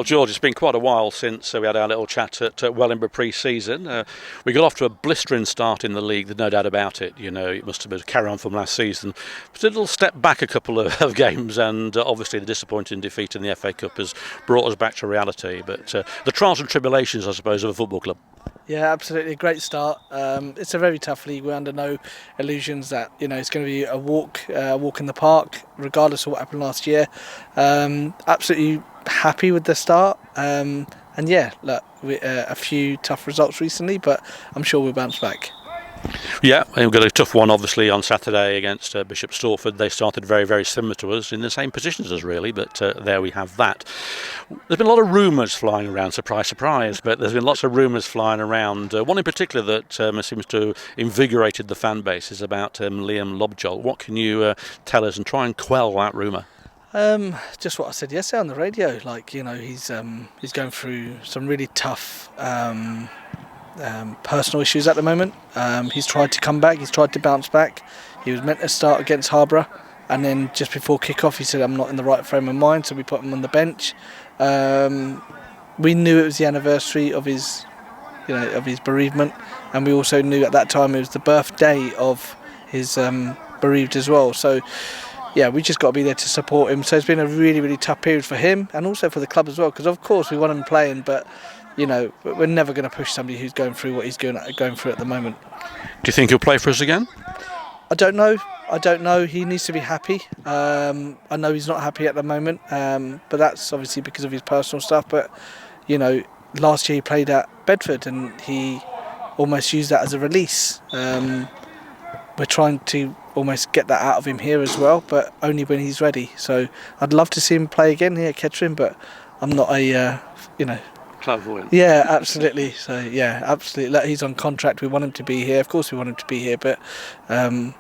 George, it's been quite a while since we had our little chat at Wellingborough pre-season. We got off to a blistering start in the league, there's no doubt about it. You know, it must have been a carry on from last season. But a little step back a couple of games, and obviously the disappointing defeat in the FA Cup has brought us back to reality. But the trials and tribulations, I suppose, of a football club. Yeah, absolutely. A great start. It's a very tough league. We're under no illusions that it's going to be a walk in the park, regardless of what happened last year. Absolutely happy with the start. And yeah, look, a few tough results recently, but I'm sure we'll bounce back. Yeah, we've got a tough one obviously on Saturday against Bishop Stortford. They started very, very similar to us, in the same positions as us really, but there we have that. There's been a lot of rumours flying around, surprise, surprise, but there's been lots of rumours flying around. One in particular that seems to have invigorated the fan base is about Liam Lobjol. What can you tell us and try and quell that rumour? Just what I said yesterday on the radio. He's going through some really tough personal issues at the moment. He's tried to come back, he's tried to bounce back. He was meant to start against Harborough, and then just before kick-off he said, I'm not in the right frame of mind, so we put him on the bench. We knew it was the anniversary of his bereavement, and we also knew at that time it was the birthday of his bereaved as well. So yeah, we just got to be there to support him. So it's been a really, really tough period for him and also for the club as well, because of course we want him playing, but we're never going to push somebody who's going through what he's going through at the moment. Do you think he'll play for us again? I don't know. He needs to be happy. I know he's not happy at the moment, but that's obviously because of his personal stuff. But, last year he played at Bedford and he almost used that as a release. We're trying to almost get that out of him here as well, but only when he's ready. So I'd love to see him play again here at Kettering, but I'm not clairvoyant. Yeah, absolutely. So yeah, absolutely. He's on contract. We want him to be here. Of course, we want him to be here, but time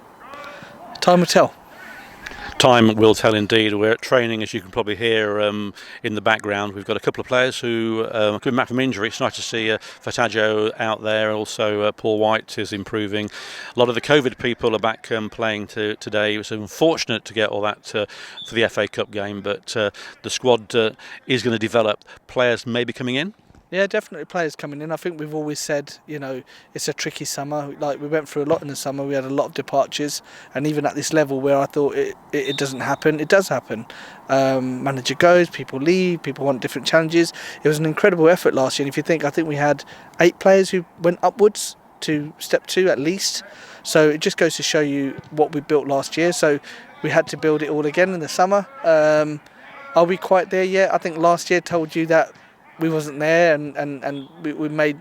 will tell. Time will tell indeed. We're at training, as you can probably hear in the background. We've got a couple of players who are coming back from injury. It's nice to see Fataggio out there, and also Paul White is improving. A lot of the COVID people are back playing today. It was unfortunate to get all that for the FA Cup game, but the squad is going to develop. Players may be coming in. Yeah, definitely players coming in. I think we've always said, it's a tricky summer. Like, we went through a lot in the summer. We had a lot of departures, and even at this level where I thought it doesn't happen, it does happen. Manager goes, people leave, people want different challenges. It was an incredible effort last year. And if you think, I think we had 8 players who went upwards to step 2 at least. So it just goes to show you what we built last year. So we had to build it all again in the summer. Are we quite there yet? I think last year told you that we wasn't there, and we made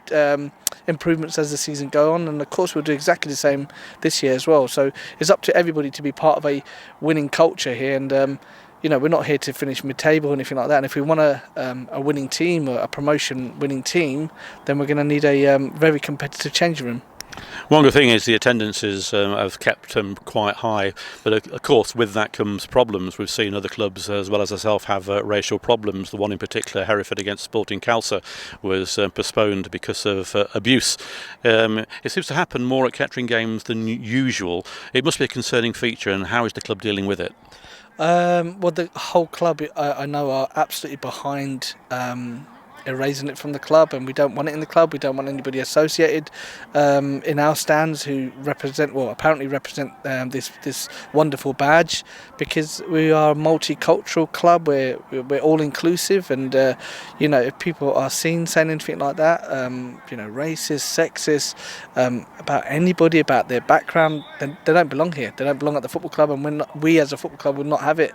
improvements as the season go on, and of course we'll do exactly the same this year as well. So it's up to everybody to be part of a winning culture here, and we're not here to finish mid-table or anything like that. And if we want a winning team, or a promotion winning team, then we're going to need a very competitive changing room. One good thing is the attendances have kept quite high, but of course with that comes problems. We've seen other clubs as well as ourselves have racial problems. The one in particular, Hereford against Sporting Khalsa, was postponed because of abuse. It seems to happen more at Kettering games than usual. It must be a concerning feature, and how is the club dealing with it? Well, the whole club I know are absolutely behind erasing it from the club, and we don't want it in the club. We don't want anybody associated in our stands who apparently represent this wonderful badge, because we are a multicultural club. We're all inclusive, and if people are seen saying anything like that, racist, sexist, about anybody, about their background, then they don't belong here. They don't belong at the football club, and we as a football club will not have it.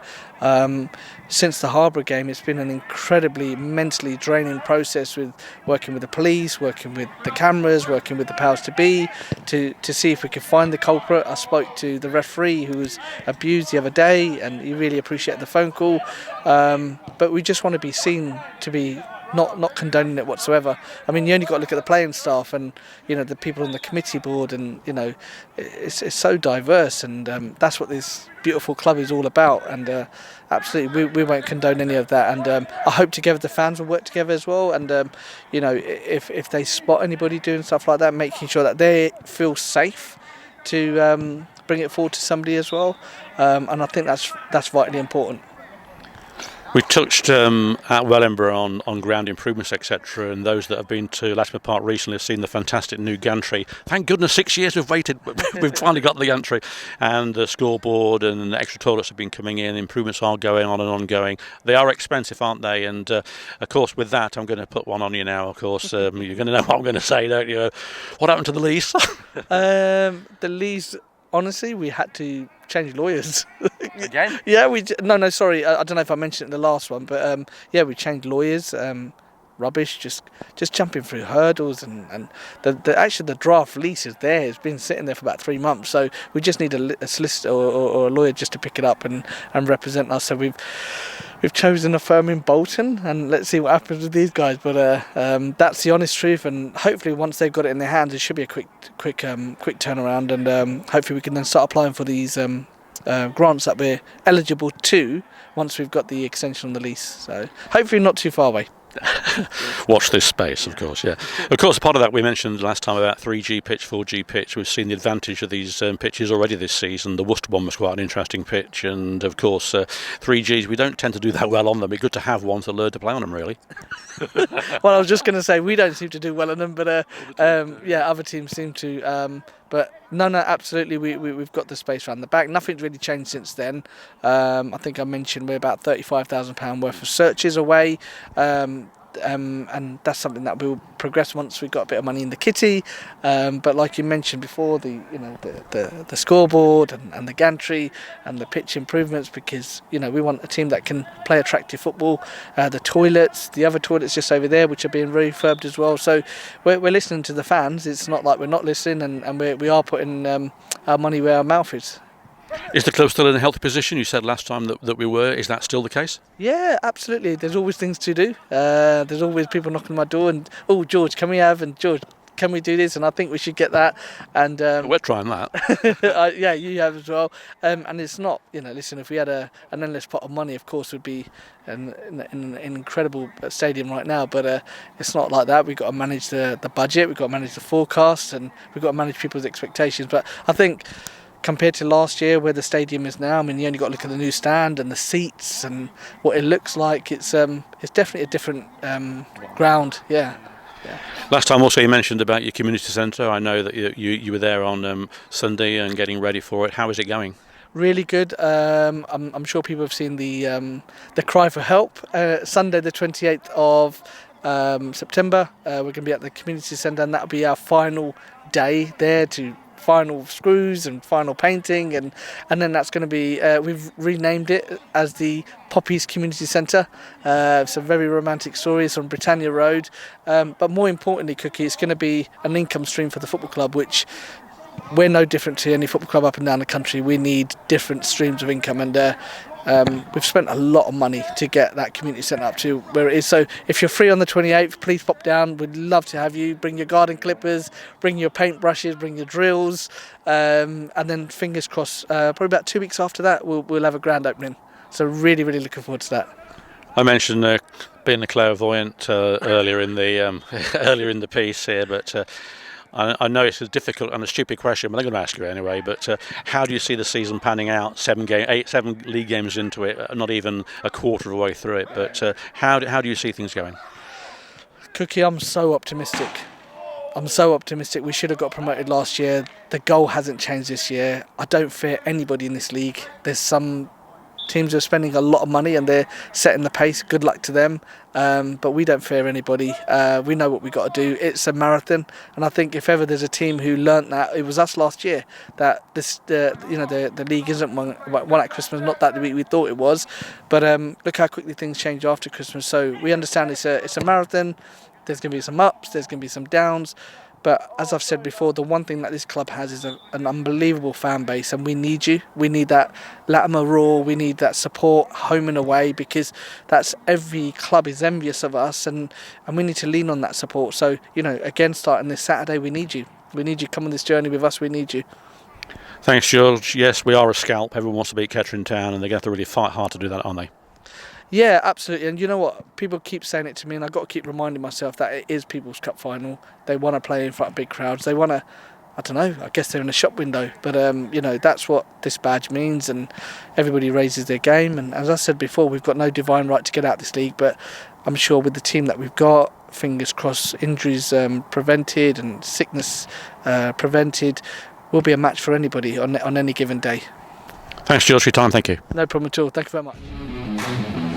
Since the Harborough game, it's been an incredibly mentally draining process, with working with the police, working with the cameras, working with the powers to be, to see if we could find the culprit. I spoke to the referee who was abused the other day, and he really appreciated the phone call. But we just want to be seen to be not condoning it whatsoever. I mean, you only got to look at the playing staff and the people on the committee board, and it's so diverse, and that's what this beautiful club is all about. And absolutely, we won't condone any of that. And I hope together the fans will work together as well. And if they spot anybody doing stuff like that, making sure that they feel safe to bring it forward to somebody as well. And I think that's vitally important. We touched at Wellingborough on ground improvements, etc. And those that have been to Latimer Park recently have seen the fantastic new gantry. Thank goodness, 6 years we've waited. We've finally got the gantry, and the scoreboard and the extra toilets have been coming in. Improvements are going on and ongoing. They are expensive, aren't they? And of course, with that, I'm going to put one on you now. Of course, you're going to know what I'm going to say, don't you? What happened to the lease? The lease, honestly, we had to change lawyers. Again? Yeah, no, sorry, I don't know if I mentioned it in the last one, but yeah, we changed lawyers. Rubbish, just jumping through hurdles, and the draft lease is there. It's been sitting there for about 3 months, so we just need a solicitor or a lawyer just to pick it up and represent us. So we've chosen a firm in Bolton, and let's see what happens with these guys. But that's the honest truth, and hopefully once they've got it in their hands, it should be a quick turnaround, and hopefully we can then start applying for these grants that we're eligible to once we've got the extension on the lease. So hopefully not too far away. Watch this space, of course, yeah. Of course, part of that we mentioned last time about 3G pitch, 4G pitch. We've seen the advantage of these pitches already this season. The Worcester one was quite an interesting pitch, and of course, 3Gs, we don't tend to do that well on them. It's good to have one to learn to play on them, really. Well, I was just going to say we don't seem to do well on them, but yeah, other teams seem to. But no, absolutely, we've got the space around the back. Nothing's really changed since then. I think I mentioned we're about £35,000 worth of searches away. And that's something that will progress once we've got a bit of money in the kitty. But like you mentioned before, the scoreboard and the gantry and the pitch improvements, because we want a team that can play attractive football. The other toilets just over there, which are being refurbed as well. So we're listening to the fans. It's not like we're not listening, and we are putting our money where our mouth is. Is the club still in a healthy position? You said last time that we were. Is that still the case? Yeah, absolutely. There's always things to do. There's always people knocking on my door and, oh, George, can we have? And George, can we do this? And I think we should get that. And we're trying that. yeah, you have as well. And it's not, listen, if we had an endless pot of money, of course, would be an incredible stadium right now. But it's not like that. We've got to manage the budget. We've got to manage the forecast, and we've got to manage people's expectations. But I think, compared to last year where the stadium is now, I mean, you only got to look at the new stand and the seats and what it looks like. It's definitely a different ground, yeah. Last time also you mentioned about your community centre. I know that you were there on Sunday and getting ready for it. How is it going? Really good. I'm sure people have seen the cry for help. Sunday the 28th of September, we're going to be at the community centre, and that'll be our final day there to final screws and final painting, and then that's going to be we've renamed it as the Poppies Community Centre. It's a very romantic story. It's on Britannia Road, but more importantly, Cookie, it's going to be an income stream for the football club, which we're no different to any football club up and down the country. We need different streams of income, and we've spent a lot of money to get that community centre up to where it is. So if you're free on the 28th, please pop down. We'd love to have you. Bring your garden clippers, bring your paintbrushes, bring your drills, and then fingers crossed, probably about 2 weeks after that, we'll have a grand opening. So really, really looking forward to that. I mentioned being a clairvoyant earlier in the piece here, but I know it's a difficult and a stupid question, but I'm going to ask you anyway. But how do you see the season panning out? 7 league games into it, not even a quarter of the way through it. But how do you see things going? Cookie, I'm so optimistic. We should have got promoted last year. The goal hasn't changed this year. I don't fear anybody in this league. There's some teams are spending a lot of money and they're setting the pace. Good luck to them. But we don't fear anybody. We know what we got to do. It's a marathon, and I think if ever there's a team who learnt that, it was us last year. That the league isn't one at Christmas. Not that we thought it was, but look how quickly things change after Christmas. So we understand it's a marathon. There's going to be some ups. There's going to be some downs. But as I've said before, the one thing that this club has is an unbelievable fan base, and we need you. We need that Latimer roar. We need that support home and away, because that's every club is envious of us, and we need to lean on that support. So, again, starting this Saturday, we need you. We need you. Come on this journey with us. We need you. Thanks, George. Yes, we are a scalp. Everyone wants to beat Kettering Town, and they're going to have to really fight hard to do that, aren't they? Yeah, absolutely. And you know what? People keep saying it to me, and I've got to keep reminding myself that it is People's Cup final. They want to play in front of big crowds. They want to. I don't know, I guess they're in a shop window. But, that's what this badge means, and everybody raises their game. And as I said before, we've got no divine right to get out this league, but I'm sure with the team that we've got, fingers crossed, injuries prevented and sickness prevented, we'll be a match for anybody on any given day. Thanks, George, for your time. Thank you. No problem at all. Thank you very much.